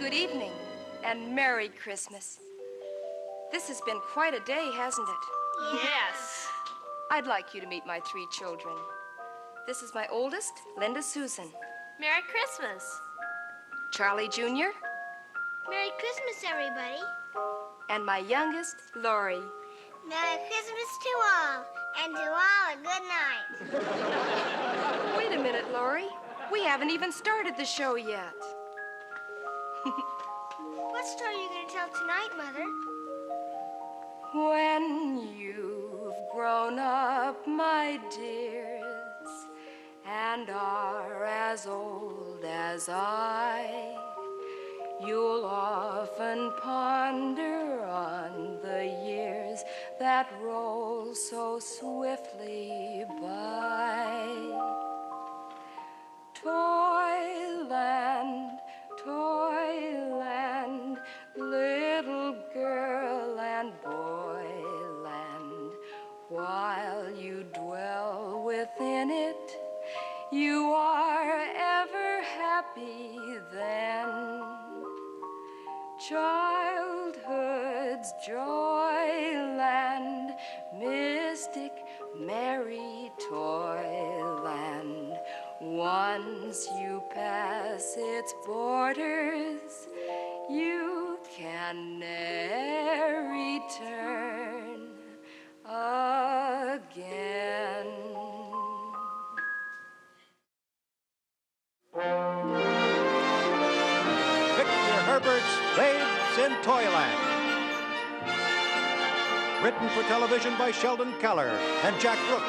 Good evening, and Merry Christmas. This has been quite a day, hasn't it? Yes. I'd like you to meet my 3 children. This is my oldest, Linda Susan. Merry Christmas. Charlie Jr. Merry Christmas, everybody. And my youngest, Lori. Merry Christmas to all, and to all a good night. Wait a minute, Lori. We haven't even started the show yet. What story are you going to tell tonight, Mother? When you've grown up, my dears, and are as old as I, you'll often ponder on the years that roll so swiftly by. Toyland, Toyland, little girl and boyland, while you dwell within it, you are ever happy then. Childhood's joyland, mystic, merry toyland. Once you pass its borders, you can ne'er return again. Victor Herbert's Babes in Toyland. Written for television by Sheldon Keller and Jack Brooks.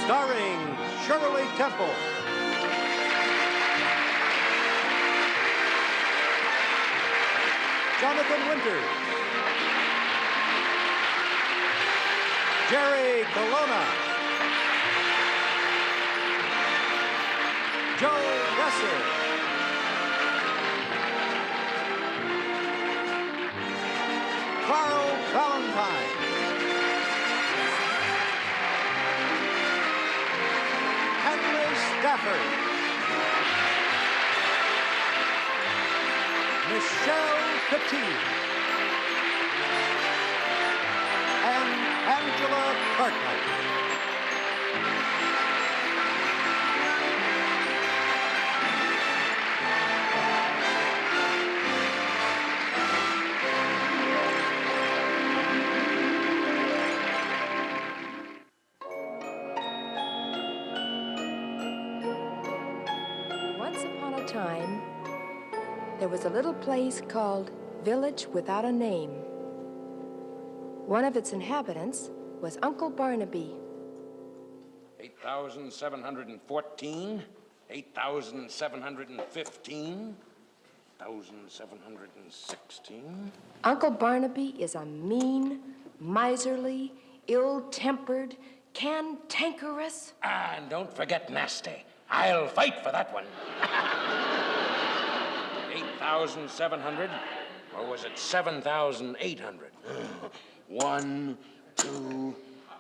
Starring Shirley Temple, Jonathan Winters, Jerry Colonna, Joe Resser, Carl Valentine, Stafford, Michelle Petit, and Angela Cartwright. Time, there was a little place called Village Without a Name. One of its inhabitants was Uncle Barnaby. 8,714, 8,715, 1,716. Uncle Barnaby is a mean, miserly, ill-tempered, cantankerous... And don't forget nasty. I'll fight for that one. 8,700, or was it 7,800? 1, 2,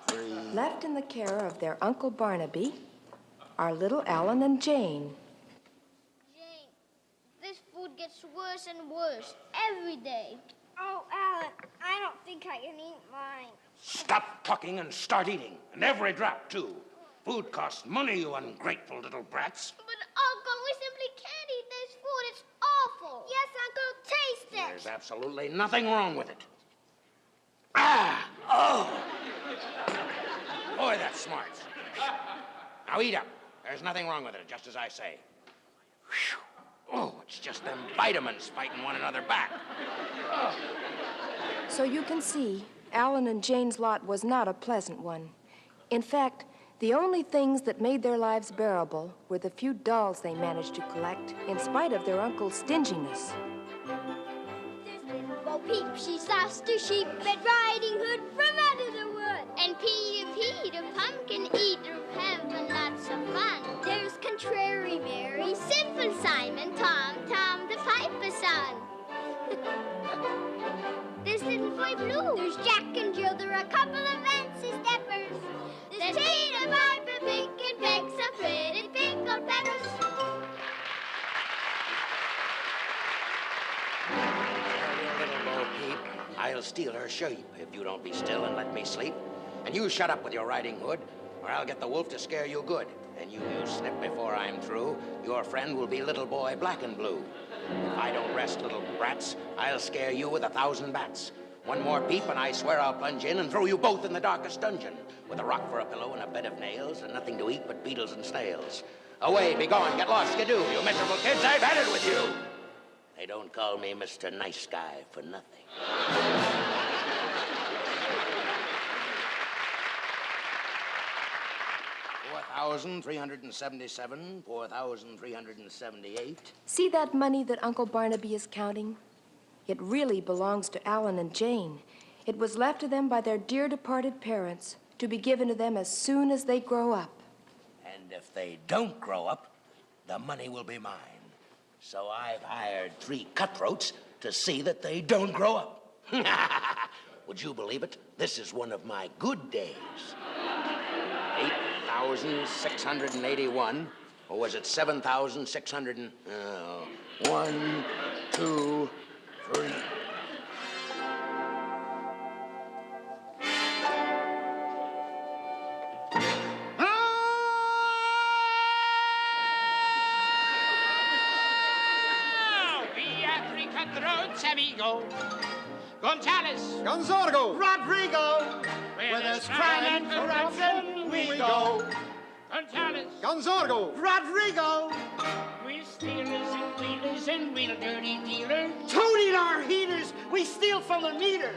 3. Left in the care of their Uncle Barnaby are little Alan and Jane. Jane, this food gets worse and worse every day. Oh, Alan, I don't think I can eat mine. Stop talking and start eating, and every drop, too. Food costs money, you ungrateful little brats. But, Uncle, we simply can't eat this food. It's awful. Yes, Uncle, taste it. There's absolutely nothing wrong with it. Ah! Oh! Boy, that smarts. Now eat up. There's nothing wrong with it, just as I say. Whew. Oh, it's just them vitamins fighting one another back. Oh. So you can see, Alan and Jane's lot was not a pleasant one. In fact, the only things that made their lives bearable were the few dolls they managed to collect, in spite of their uncle's stinginess. This little Bo Peep, she's lost her sheep, Red Riding Hood from out of the wood. And Peter, pumpkin eater, having lots of fun. There's Contrary Mary, Simple Simon, Tom, the piper's son. This little boy Blue, there's Jack and Jill, there are a couple of fancy steppers. There's Peter, Piper, Pink, and Peg, so pretty I'll steal her sheep if you don't be still and let me sleep. And you shut up with your riding hood, or I'll get the wolf to scare you good. And you snip before I'm through. Your friend will be little boy black and blue. If I don't rest, little brats, I'll scare you with 1,000 bats. One more peep and I swear I'll plunge in and throw you both in the darkest dungeon, with a rock for a pillow and a bed of nails and nothing to eat but beetles and snails. Away, be gone, get lost, skidoo, you miserable kids, I've had it with you. They don't call me Mr. Nice Guy for nothing. 4,377, 4,378. See that money that Uncle Barnaby is counting? It really belongs to Alan and Jane. It was left to them by their dear departed parents to be given to them as soon as they grow up. And if they don't grow up, the money will be mine. So I've hired 3 cutthroats to see that they don't grow up. Would you believe it? This is one of my good days. 8,681, or was it 7,600 and... 1, 2, 3... Amigo, Gonzales, Gonzorgo! Rodrigo, where there's crime and corruption, we go. Gonzales, Gonzorgo! Rodrigo, we stealers and wheelers and real dirty dealers. Toting our heaters, we steal from the meters.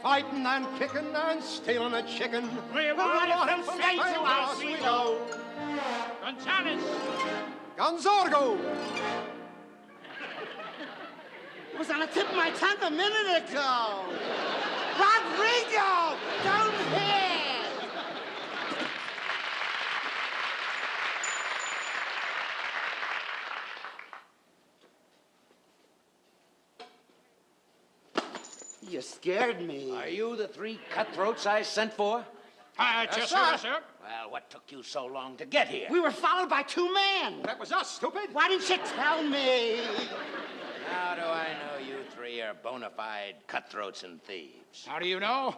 Fighting and kicking and stealing a chicken. We want it from state to house we go. Gonzales, Gonzorgo! it was on the tip of my tongue a minute ago. Rodrigo, don't hit. You scared me. Are you the 3 cutthroats I sent for? Yes, sir. Well, what took you so long to get here? We were followed by 2 men. That was us, stupid! Why didn't you tell me? How do I know you 3 are bona fide cutthroats and thieves? How do you know?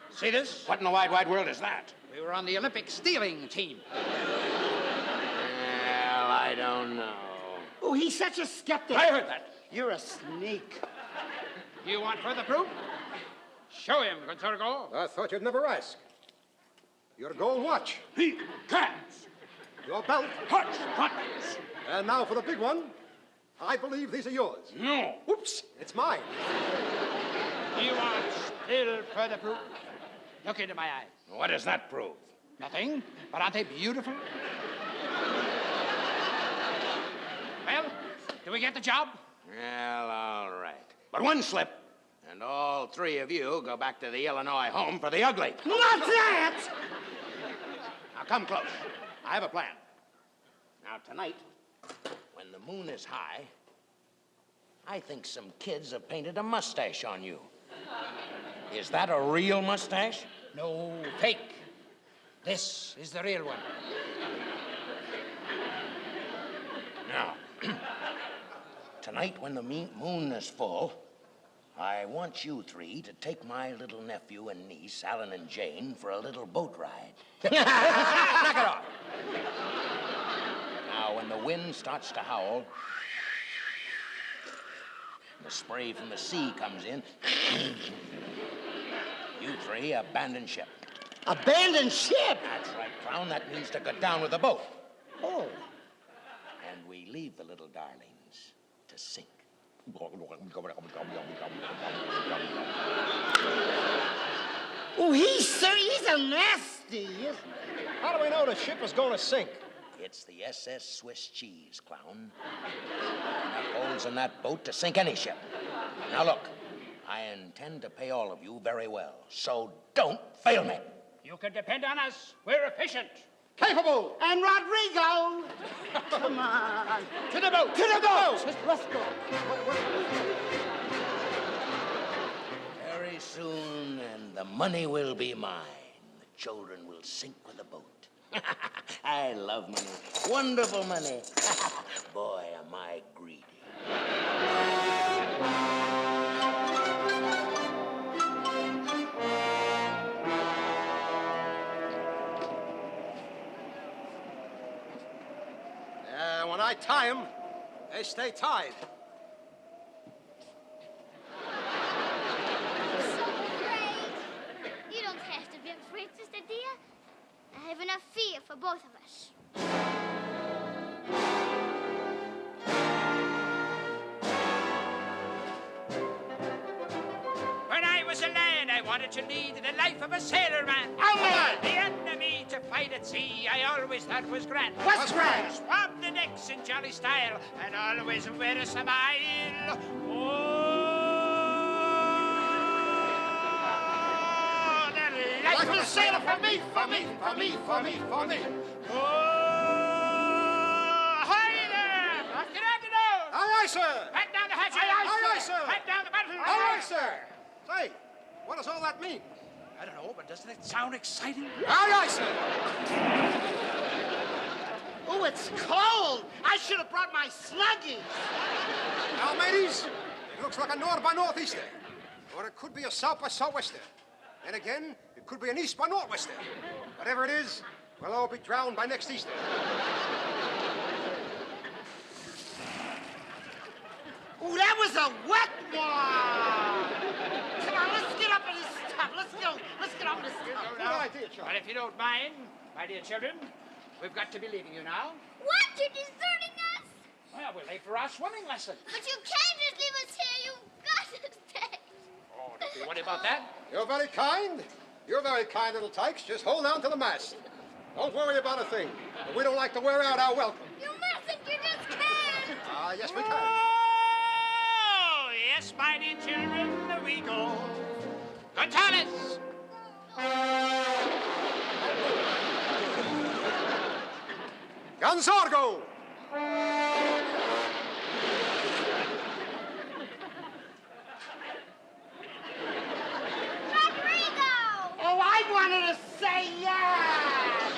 See this? What in the wide, wide world is that? We were on the Olympic stealing team. Well, I don't know. Oh, he's such a skeptic. I heard that. You're a sneak. You want further proof? Show him, Gonzorgo. I thought you'd never ask. Your gold watch, Cans, your belt, hearts, buttons. and now for the big one. I believe these are yours. No. Oops, it's mine. You want still further proof? Look into my eyes. What does that prove? Nothing, but aren't they beautiful? Well, do we get the job? Well, all right. But one slip, and all 3 of you go back to the Illinois home for the ugly. Not that! Now, come close. I have a plan. Now, tonight, when the moon is high, I think some kids have painted a mustache on you. Is that a real mustache? No, fake. This is the real one. Now, tonight when the moon is full, I want you 3 to take my little nephew and niece, Alan and Jane, for a little boat ride. Knock it off. Now, when the wind starts to howl, the spray from the sea comes in, you 3 abandon ship. Abandon ship? That's right, Clown. That means to go down with the boat. Oh. And we leave the little darlings to sink. Oh, he's a nasty, isn't he? How do we know the ship is going to sink? It's the SS Swiss cheese, Clown. Enough holes in that boat to sink any ship. Now look, I intend to pay all of you very well, so don't fail me. You can depend on us. We're efficient. Capable! And Rodrigo! Come on. To the boat! To the boat! Let's go. Very soon, and the money will be mine. The children will sink with the boat. I love money. Wonderful money. Boy, am I greedy. Now, when I tie them, they stay tied. So afraid. You don't have to be afraid, Sister Dia. I have enough fear for both of us. When I was a lad, I wanted to lead the life of a sailor man. The enemy to fight at sea, I always thought was grand. What's grand? Swab the decks in jolly style, and always wear a smile. Oh, the life of a sailor for me, for me, for me, for me, for me. Oh, hi there! Lock it out the door! Aye, aye, sir. Back down the hatches! Aye, aye, sir. Back down the battle! Aye, aye, sir. Say, what does all that mean? I don't know, but doesn't it sound exciting? Aye, aye, sir. Oh, it's cold. I should have brought my sluggies. Now, mateys, it looks like a north by northeaster. Or it could be a south by southwester. And again, it could be an east by northwester. Whatever it is, we'll all be drowned by next Easter. Oh, that was a wet one. Come on, let's get up in this stuff. Let's get on this stuff. Good idea, Charlie. Well, if you don't mind, my dear children, we've got to be leaving you now. What? You're deserting us? Well, we're late for our swimming lesson. But you can't just leave us here. You've got to stay. Oh, don't be worried about that. You're very kind. You're very kind, little tykes. Just hold on to the mast. Don't worry about a thing. If we don't like to wear out our welcome. You mustn't. You just can't. Ah, yes, we can. Oh, yes, my dear children, we go. Gonzales! Gonzargo! Rodrigo! Oh, I wanted to say yes.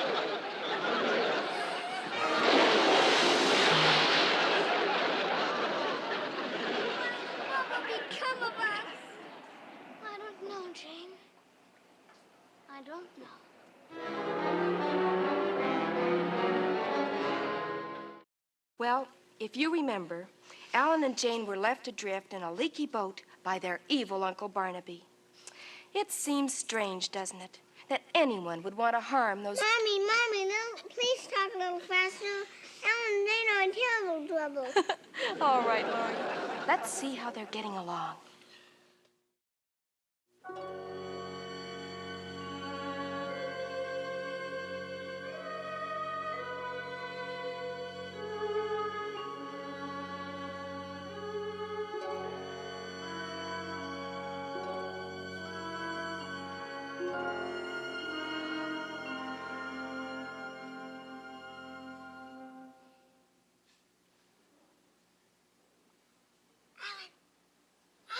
What will become of us? I don't know, Jane. I don't know. Well, if you remember, Alan and Jane were left adrift in a leaky boat by their evil Uncle Barnaby. It seems strange, doesn't it, that anyone would want to harm those... Mommy, no, please talk a little faster. Ellen and Jane are in terrible trouble. All right, Laurie. Let's see how they're getting along.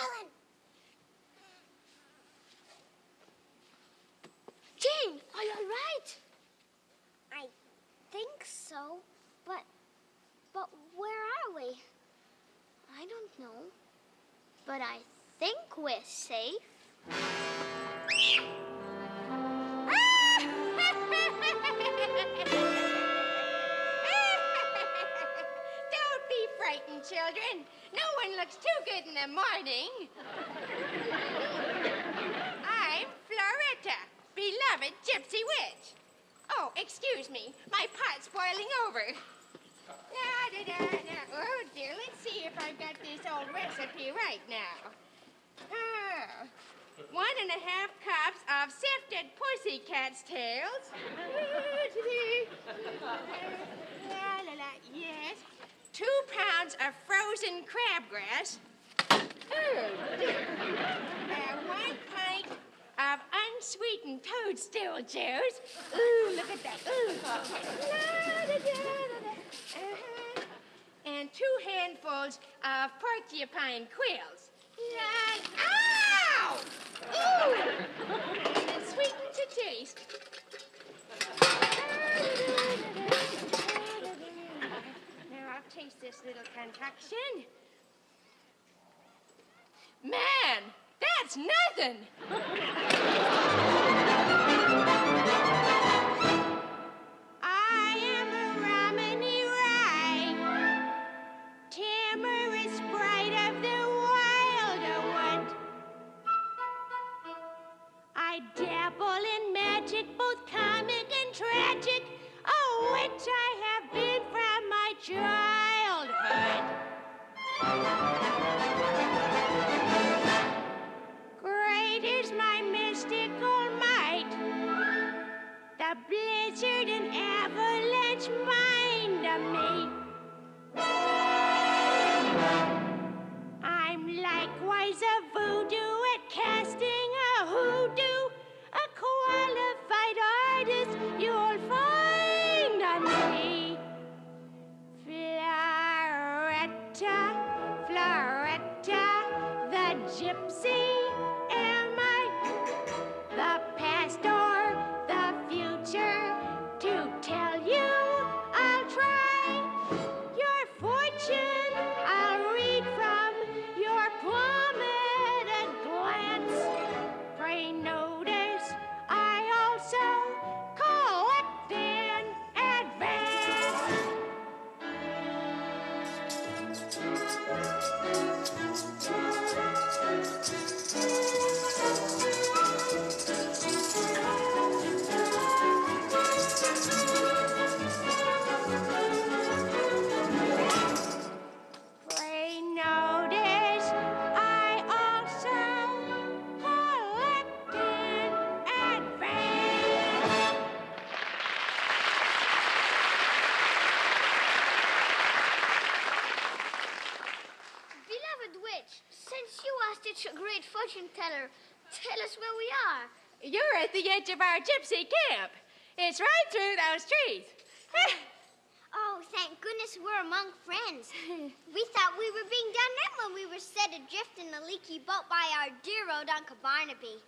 Alan! Jane, are you all right? I think so, but where are we? I don't know, but I think we're safe. Don't be frightened, children. No one looks too good in the morning. I'm Floretta, beloved gypsy witch. Oh, excuse me. My pot's boiling over. Oh, dear. Let's see if I've got this old recipe right now. Oh, 1.5 cups of sifted pussycat's tails. Yes. 2 pounds of frozen crabgrass. 1 pint of unsweetened toadstool juice. Ooh, look at that. Ooh. And 2 handfuls of porcupine quills. Ow! Ooh! And sweetened to taste. Now I'll taste this little concoction. Man, that's nothing. I am a Romany Rye. Floretta, the gypsy am I, the past or the future, to tell you I'll try. Your fortune I'll read from your plummeted glance. Pray notice I also collect in advance. Pray notice I also collect in advance. Beloved witch, since you are such a great fortune teller, tell us where we are. You're at the edge of our gypsy camp. It's right through those trees. Oh, thank goodness we're among friends. We thought we were being done in when we were set adrift in a leaky boat by our dear old Uncle Barnaby.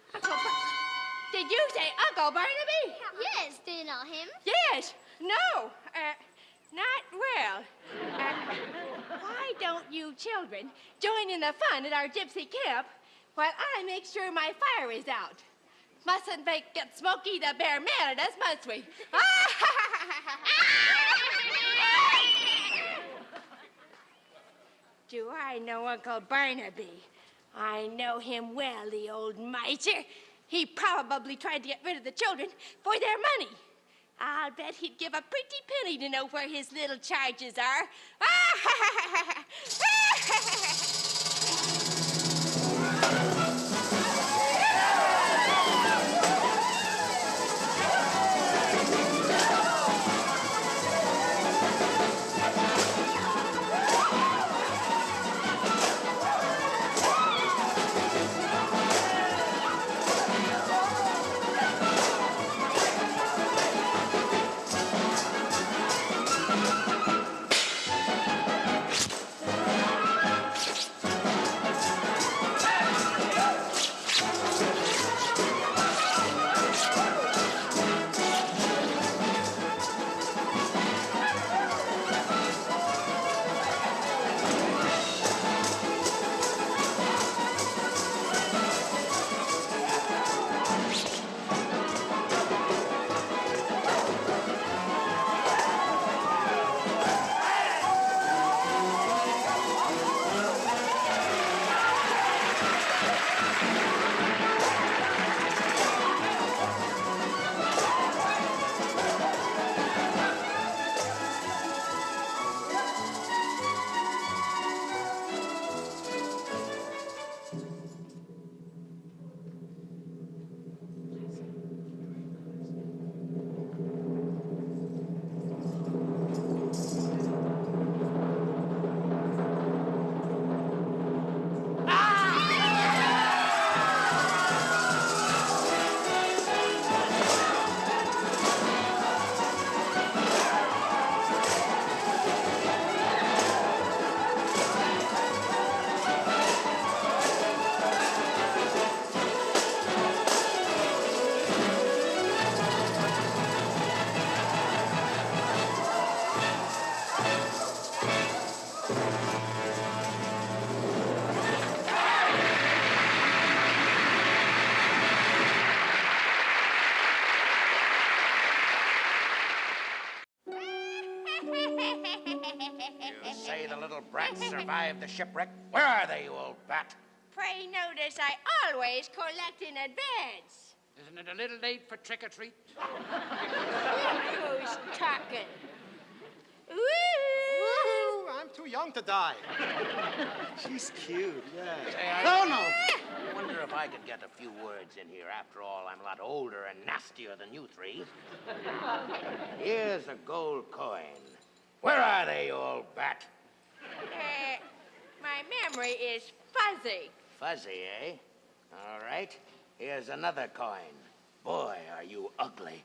Did you say Uncle Barnaby? Yes, do you know him? Yes. No. Not well. Why don't you children join in the fun at our gypsy camp while I make sure my fire is out? Mustn't make it Smokey the Bear mad at us, must we? Do I know Uncle Barnaby? I know him well, the old miser. He probably tried to get rid of the children for their money. I'll bet he'd give a pretty penny to know where his little charges are. Survived the shipwreck. Where are they, you old bat? Pray notice I always collect in advance. Isn't it a little late for trick-or-treat? Who's talking? Ooh! Woo! I'm too young to die. She's cute, yeah. Say, I wonder if I could get a few words in here. After all, I'm a lot older and nastier than you three. Here's a gold coin. Where are they, you old bat? My memory is fuzzy. Fuzzy, eh? All right. Here's another coin. Boy, are you ugly.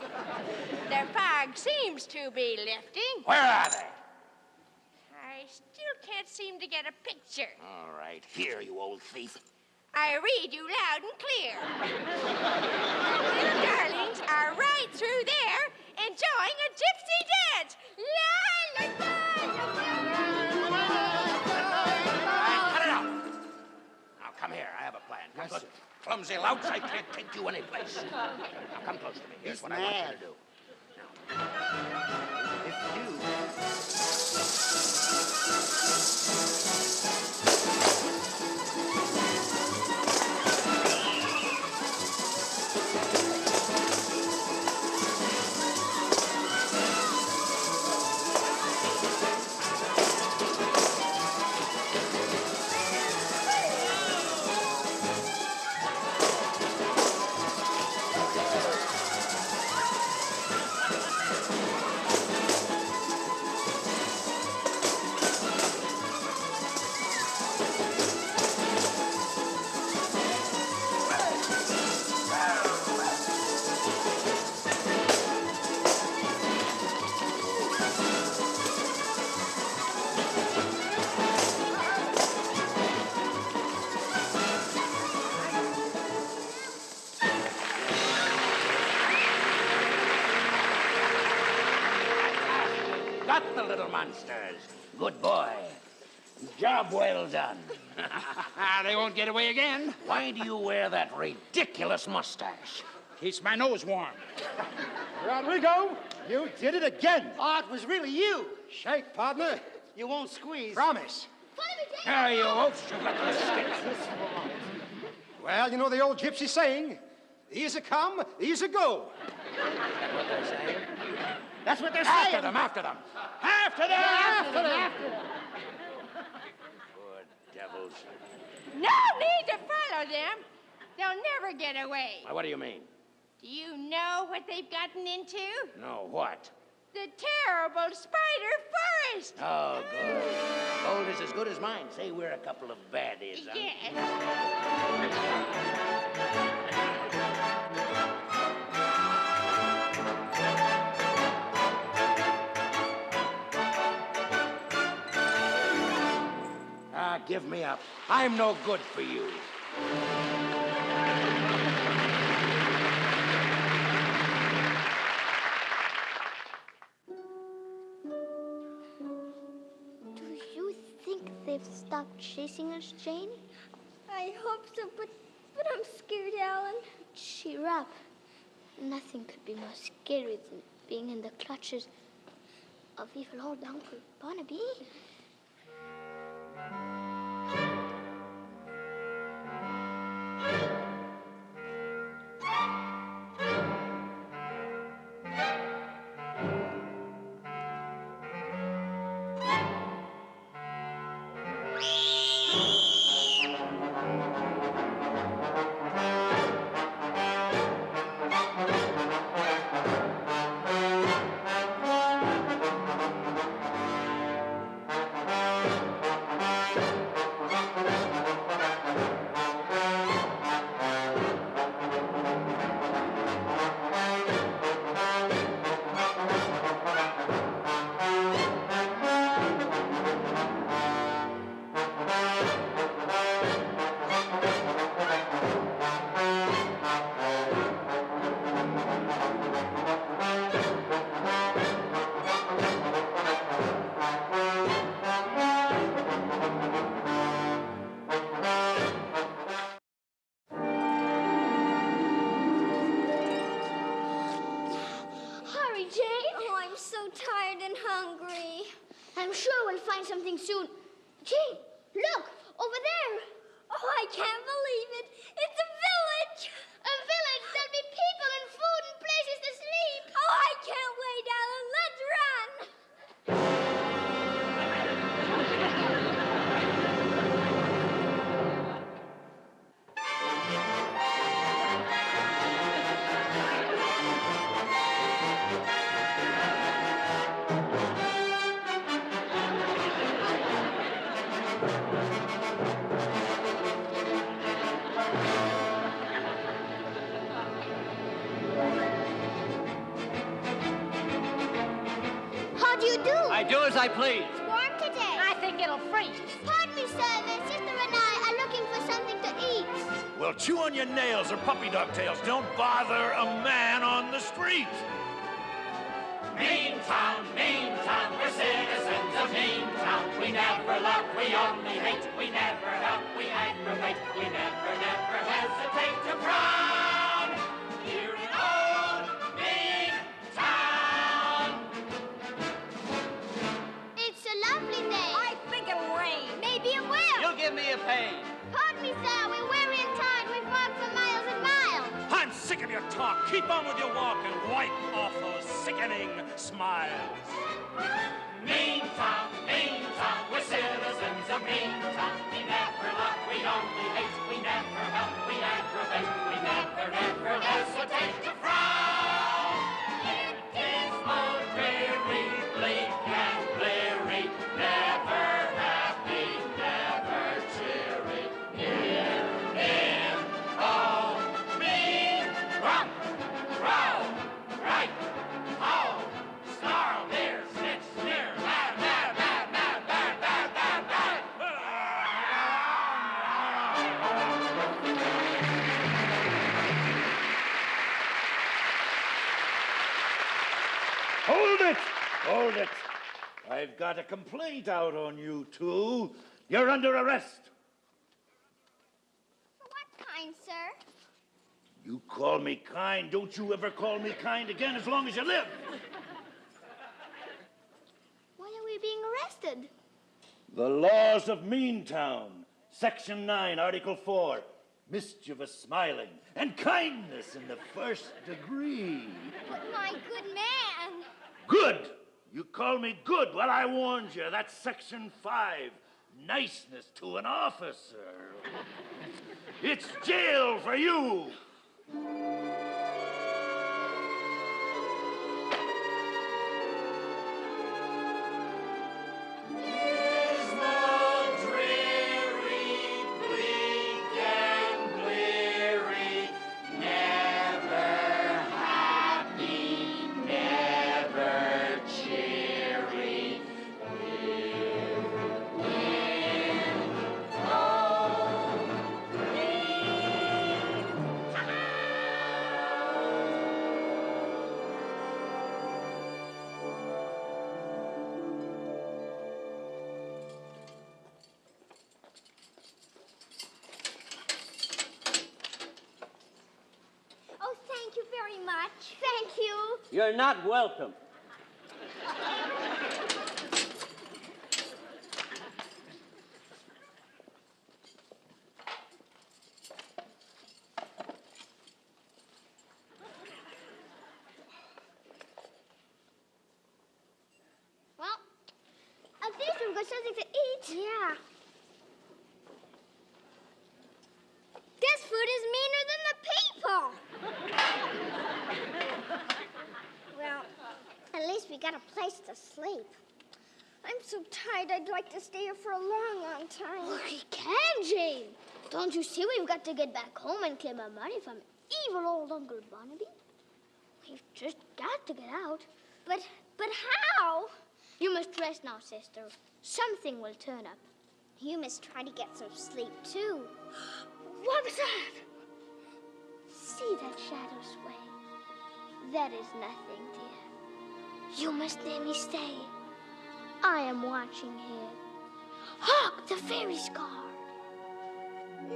The fog seems to be lifting. Where are they? I I still can't seem to get a picture. All right, here, you old thief. I read you loud and clear. The little darlings are right through there enjoying a gypsy dance. La, la, la, la, la. Cut it out. Now, come here. I have a plan. Come close. Clumsy louts, I can't take you anyplace. Now, come close to me. Here's what I want you to do. If you... Got the little monsters. Good boy. Job well done. They won't get away again. Why do you wear that ridiculous mustache? Keeps my nose warm. Rodrigo, you did it again. Oh, it was really you. Shake, partner. You won't squeeze. Promise. Here, you oafs, you got the stick. Well, you know the old gypsy saying, these a come, these a go. That's what they're saying. That's what they're saying. After them, after them. After them! After them. Poor devils. No need to follow them. They'll never get away. What do you mean? Do you know what they've gotten into? No, what? The terrible spider forest. Oh, good. Gold is as good as mine. Say we're a couple of baddies, huh? Yes. Give me up. I'm no good for you. Do you think they've stopped chasing us, Jane? I hope so, but I'm scared, Alan. Cheer up. Nothing could be more scary than being in the clutches of evil old Uncle Barnaby. I'm sure we'll find something soon. Jane, look, over there. Oh, I can't believe it. It's a village. A village? There'll be people and food and places to sleep. Oh, I can't wait, Alan. Let's run. I do as I please. Warm today. I it'll freeze. Pardon me, sir. My sister and I are looking for something to eat. Well, chew on your nails or puppy dog tails. Don't bother a man on the street. Meantown, Meantown, we're citizens of Meantown. We never love, we only hate. We never help, we aggravate. We never, never hesitate to frown. Here in old Meantown. It's a lovely day. I think it'll rain. Maybe it will. You'll give me a pain. Pardon me, sir. We're weary and tired. We've walked for miles and miles. I'm sick of your talk. Keep on with your walk and wipe off those sickening smiles. Meantown, Meantown, we're citizens of Meantown. We never love, we only hate. We never help, we aggravate. We never, never hesitate to frown. In dismal, dreary, bleak and bleary, never happy, never cheery. Here in old Meantown. Row, right, ho, snarl, near, snitch, sneer, mad, mad, mad, mad, bad, bad, bad, bad. Hold it! Hold it! I've got a complaint out on you two. You're under arrest. For what kind, sir? You call me kind. Don't you ever call me kind again as long as you live. Why are we being arrested? The laws of Meantown, Section 9, Article 4. Mischievous smiling and kindness in the first degree. But my good man. Good! You call me good? Well, I warned you. That's Section 5. Niceness to an officer. It's jail for you. Dismal, dreary, bleak and bleary, never happy, never cheery. Here in old Oh, thank you very much. Thank you. You're not welcome. Well, at least we've got something to eat. Yeah. This food is meaner than the people. Well, at least we got a place to sleep. I'm so tired, I'd like to stay here for a long, long time. We can, Jane. Don't you see we've got to get back home and claim our money from evil old Uncle Barnaby? We've just got to get out. But how? You must rest now, sister. Something will turn up. You must try to get some sleep, too. What was that? See that shadow sway? That is nothing, dear. You must let me stay. I am watching here. Hark, the fairy's guard.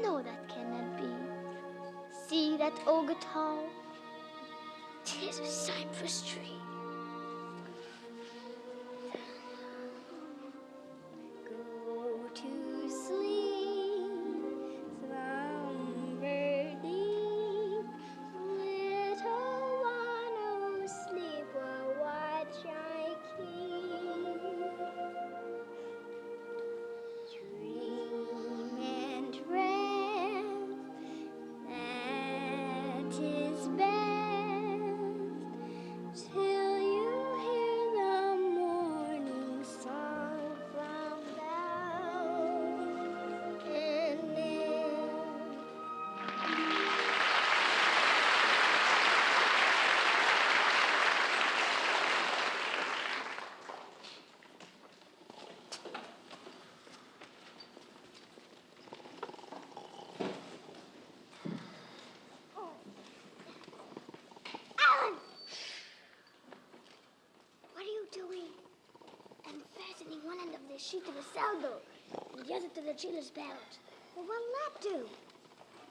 No, that cannot be. See that ogre tall? 'Tis a cypress tree. Go to sleep, slumber deep, little one who sleep will watch I keep. Dream and rest, that is best, till the sheet to the cell door and the other to the jailer's belt. Well, what'll that do?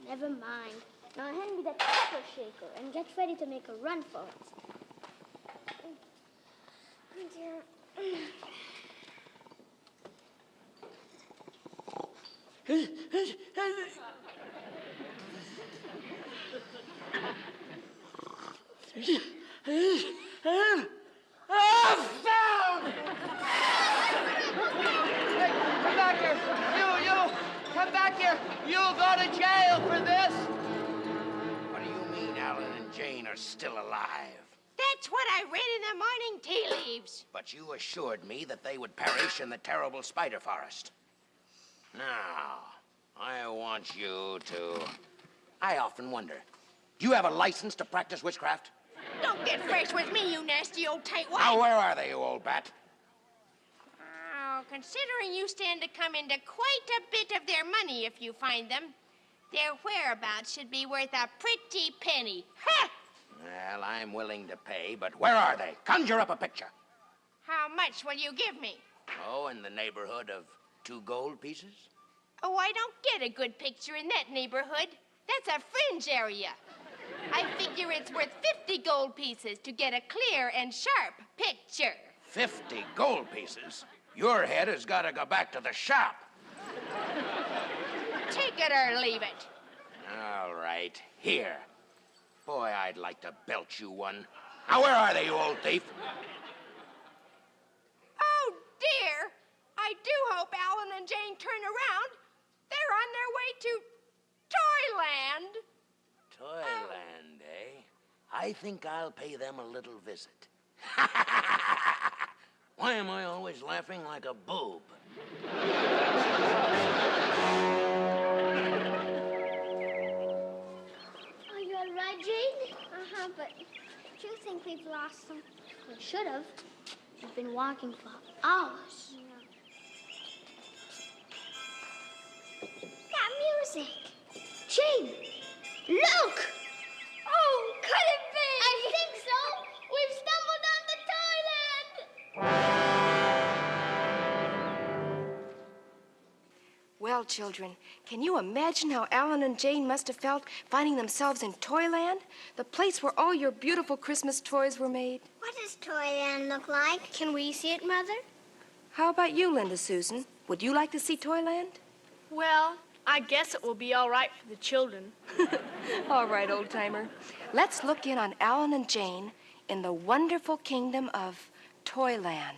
Never mind. Now hand me that pepper shaker and get ready to make a run for it. Oh, dear. Found! Hey, come back here. You, come back here. You'll go to jail for this. What do you mean Alan and Jane are still alive? That's what I read in the morning tea leaves. But you assured me that they would perish in the terrible spider forest. Now, I want you to... I often wonder, do you have a license to practice witchcraft? Don't get fresh with me, you nasty old tightwad. Now, where are they, you old bat? Oh, considering you stand to come into quite a bit of their money if you find them, their whereabouts should be worth a pretty penny. Ha! Well, I'm willing to pay, but where are they? Conjure up a picture. How much will you give me? Oh, in the neighborhood of 2 gold pieces? Oh, I don't get a good picture in that neighborhood. That's a fringe area. I figure it's worth 50 gold pieces to get a clear and sharp picture. 50 gold pieces? Your head has got to go back to the shop. Take it or leave it. All right, here. Boy, I'd like to belch you one. Now, where are they, you old thief? Oh, dear. I do hope Alan and Jane turn around. They're on their way to Toyland. Toyland, eh? I think I'll pay them a little visit. Why am I always laughing like a boob? Are you all right, Jane? Uh-huh, but do you think we've lost them? We should have. We've been walking for hours. That music. Jane, look! Oh, could it be? I think so. We've stumbled on the Toyland. Well, children, can you imagine how Alan and Jane must have felt finding themselves in Toyland, the place where all your beautiful Christmas toys were made? What does Toyland look like? Can we see it, Mother? How about you, Linda Susan? Would you like to see Toyland? Well, I guess it will be all right for the children. All right, old-timer. Let's look in on Alan and Jane in the wonderful kingdom of Toyland.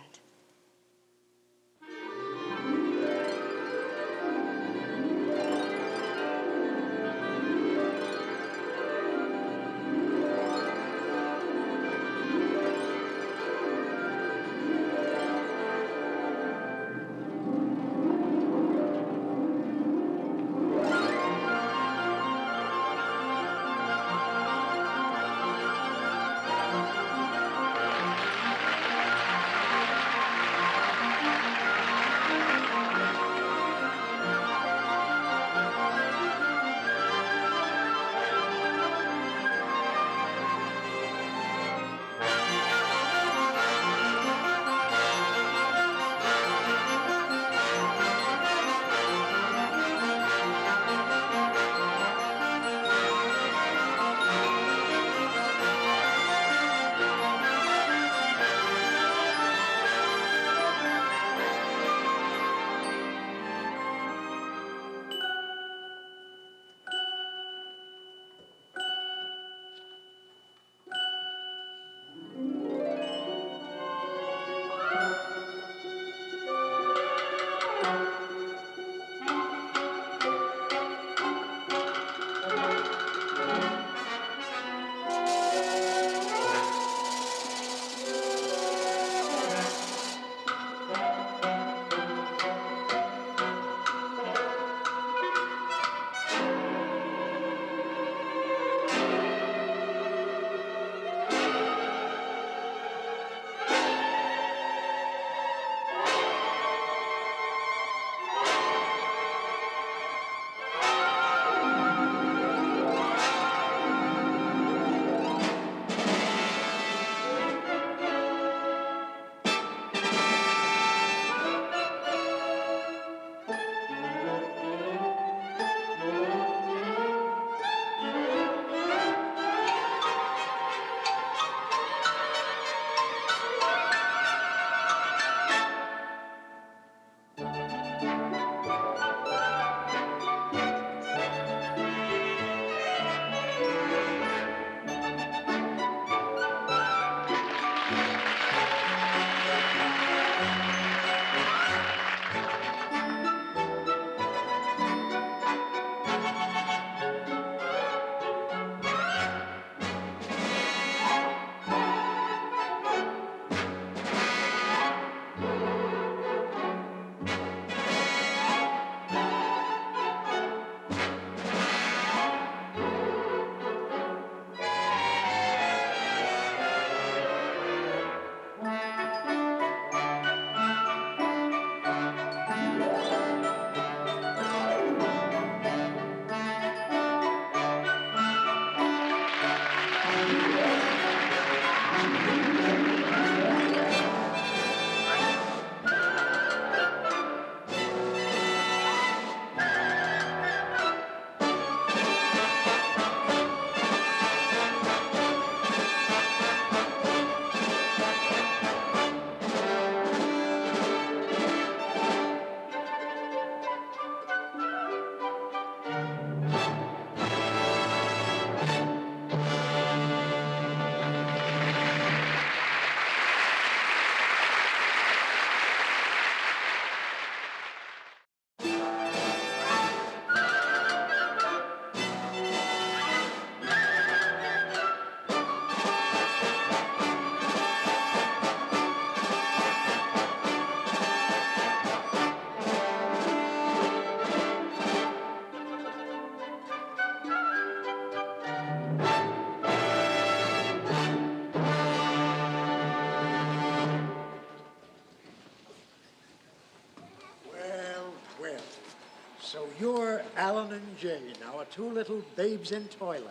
So you're Alan and Jane, our two little babes in Toyland.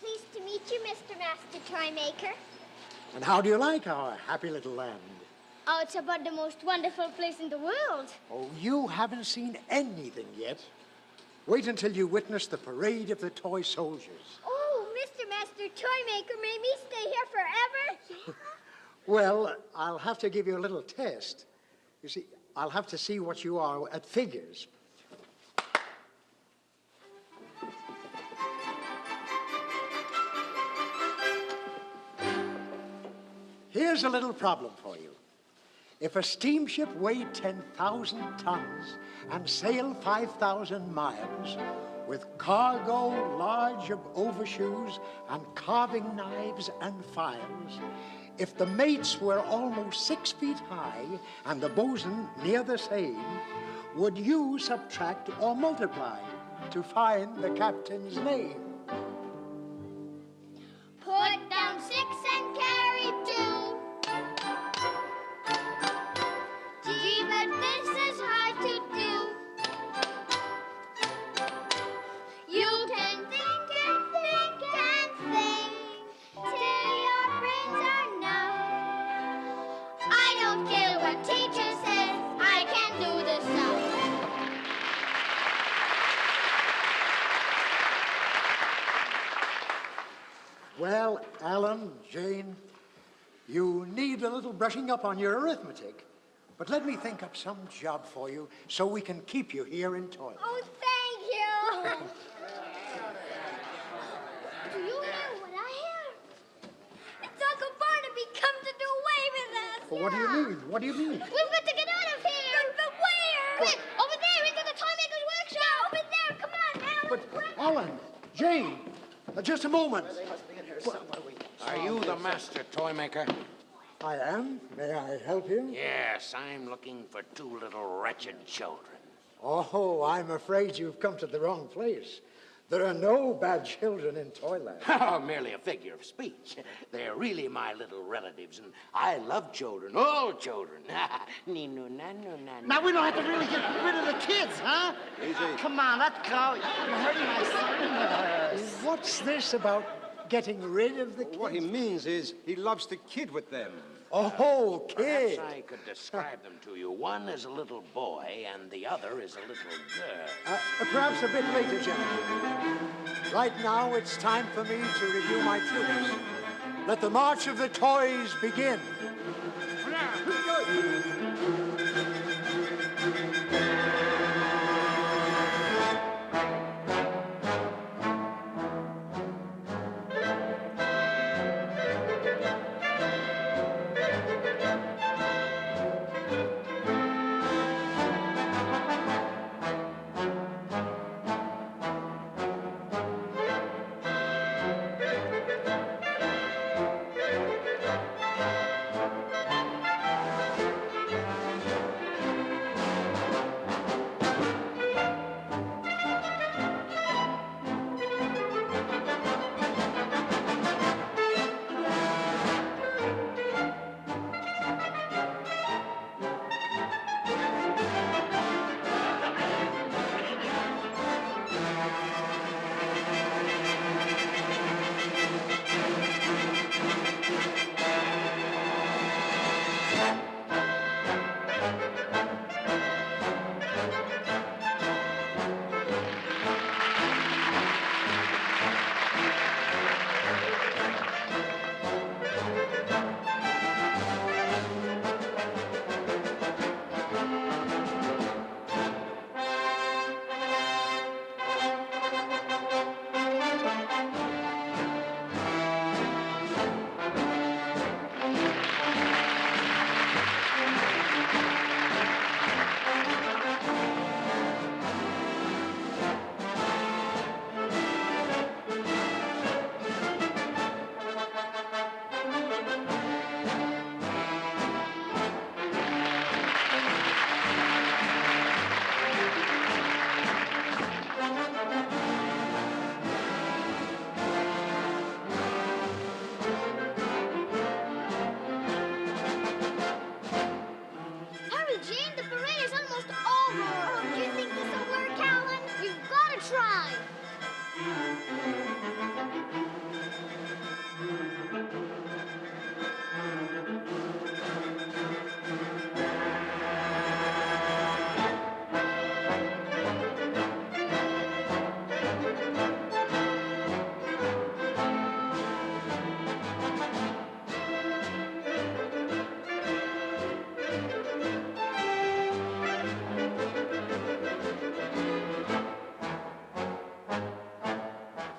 Pleased to meet you, Mr. Master Toymaker. And how do you like our happy little land? Oh, it's about the most wonderful place in the world. Oh, you haven't seen anything yet. Wait until you witness the parade of the toy soldiers. Oh, Mr. Master Toymaker, may me stay here forever? Well, I'll have to give you a little test. You see, I'll have to see what you are at figures. Here's a little problem for you. If a steamship weighed 10,000 tons and sailed 5,000 miles with cargo large of overshoes and carving knives and files, if the mates were almost 6 feet high and the bosun near the same, would you subtract or multiply to find the captain's name? Put down 6 and carry 2. Gee, but this is hard to do. You can think and think and think till your brains are numb. I don't care what teacher says, I can do the sum. Well, Alan, Jane, you need a little brushing up on your arithmetic. But let me think up some job for you so we can keep you here in Toyland. Oh, thank you. Do you hear what I hear? It's Uncle Barnaby come to do away with us. Well, what do you mean? What do you mean? We've got to get out of here. But where? Quick, over there, into the Toymaker's workshop. Over there, come on, Alan. But, Alan, Jane, just a moment. Are you the master toymaker? I am. May I help you? Yes, I'm looking for 2 little wretched children. Oh, I'm afraid you've come to the wrong place. There are no bad children in Toyland. Oh, merely a figure of speech. They're really my little relatives, and I love children, all children. Now, we don't have to really get rid of the kids, huh? Easy. Come on, let's go. You're hurting my son. What's this about getting rid of the kids? What he means is he loves to kid with them. Oh, kid. Perhaps I could describe them to you. One is a little boy, and the other is a little girl. Perhaps a bit later, gentlemen. Right now, it's time for me to review my troops. Let the march of the toys begin.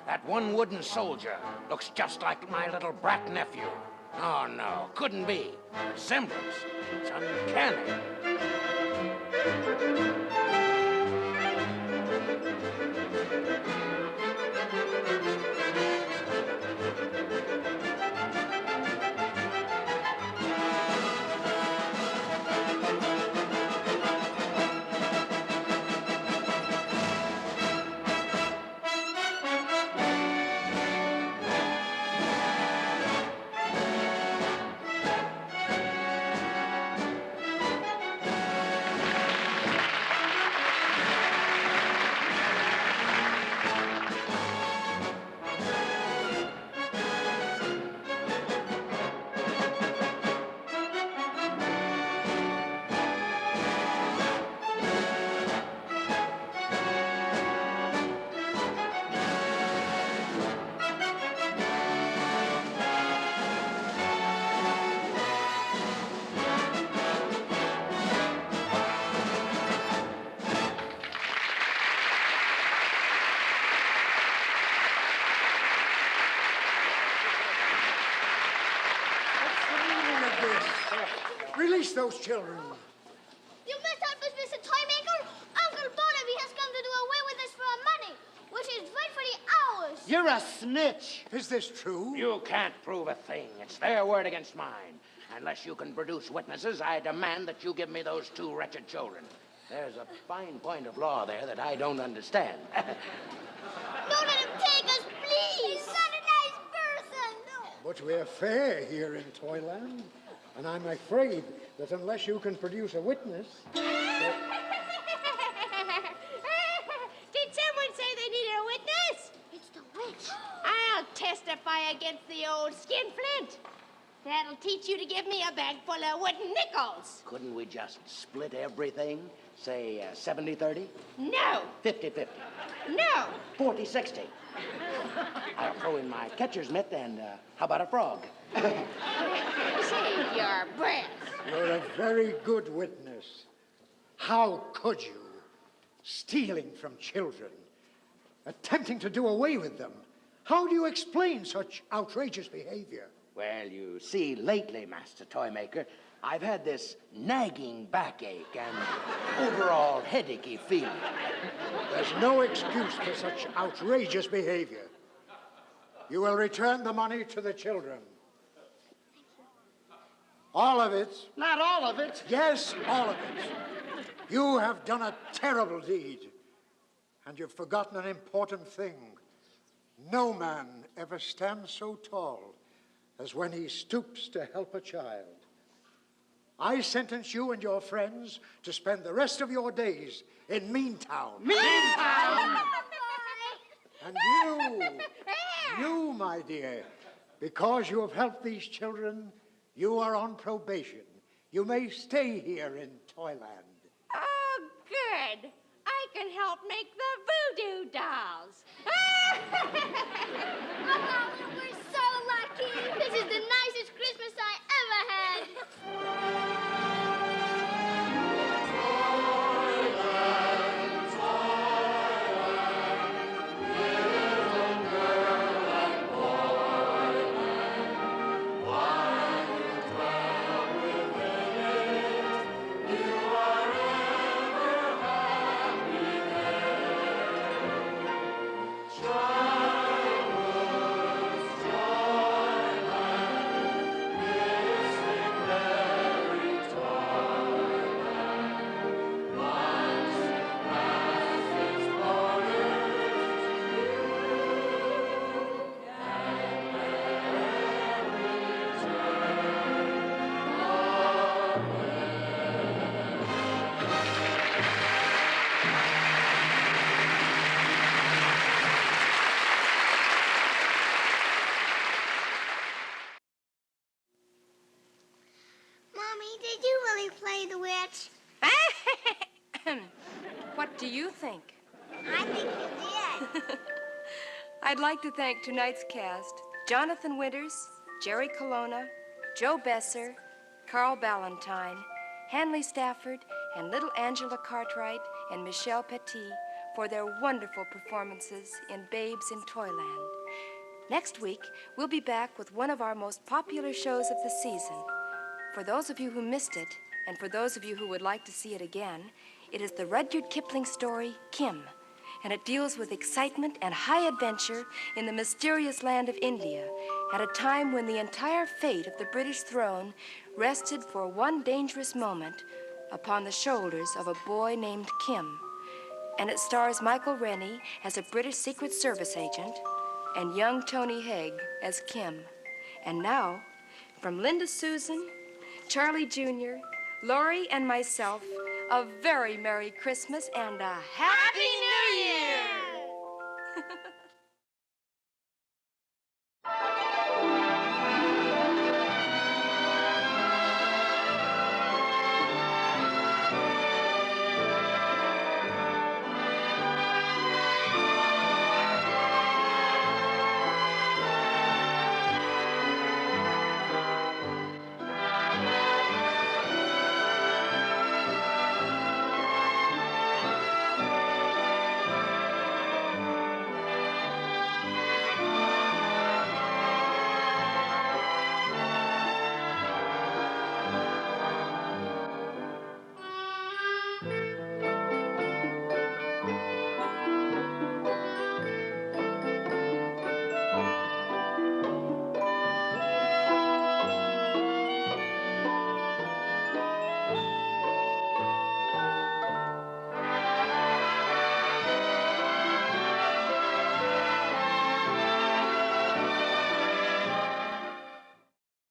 That one wooden soldier looks just like my little brat nephew. Oh, no, couldn't be. Resemblance. It's uncanny. Release those children. You must help us, Mr. Toymaker. Uncle Barnaby has come to do away with us for our money, which is rightfully ours. You're a snitch. Is this true? You can't prove a thing. It's their word against mine. Unless you can produce witnesses, I demand that you give me those two wretched children. There's a fine point of law there that I don't understand. Don't let him take us, please. He's not a nice person. No. But we're fair here in Toyland. And I'm afraid that unless you can produce a witness... Did someone say they needed a witness? It's the witch. I'll testify against the old skinflint. That'll teach you to give me a bag full of wooden nickels. Couldn't we just split everything? Say 70-30? No. 50-50? No. 40-60? I'll throw in my catcher's mitt and how about a frog? Save your breath. You're a very good witness. How could you? Stealing from children, attempting to do away with them. How do you explain such outrageous behavior? Well, you see, lately, Master Toymaker, I've had this nagging backache and overall headachy feeling. There's no excuse for such outrageous behavior. You will return the money to the children. All of it. Not all of it. Yes, all of it. You have done a terrible deed, and you've forgotten an important thing. No man ever stands so tall as when he stoops to help a child. I sentence you and your friends to spend the rest of your days in Meantown. Meantown! And you, my dear, because you have helped these children, you are on probation. You may stay here in Toyland. Oh, good. I can help make the voodoo dolls. Oh, we're so lucky. This is the nicest Christmas I ever had. What do you think? I think you did. I'd like to thank tonight's cast: Jonathan Winters, Jerry Colonna, Joe Besser, Carl Ballantyne, Hanley Stafford, and little Angela Cartwright and Michelle Petit for their wonderful performances in Babes in Toyland. Next week, we'll be back with one of our most popular shows of the season. For those of you who missed it, and for those of you who would like to see it again, it is the Rudyard Kipling story, Kim, and it deals with excitement and high adventure in the mysterious land of India at a time when the entire fate of the British throne rested for one dangerous moment upon the shoulders of a boy named Kim. And it stars Michael Rennie as a British Secret Service agent and young Tony Haig as Kim. And now, from Linda Susan, Charlie Jr., Laurie, and myself, a very Merry Christmas and a Happy New Year!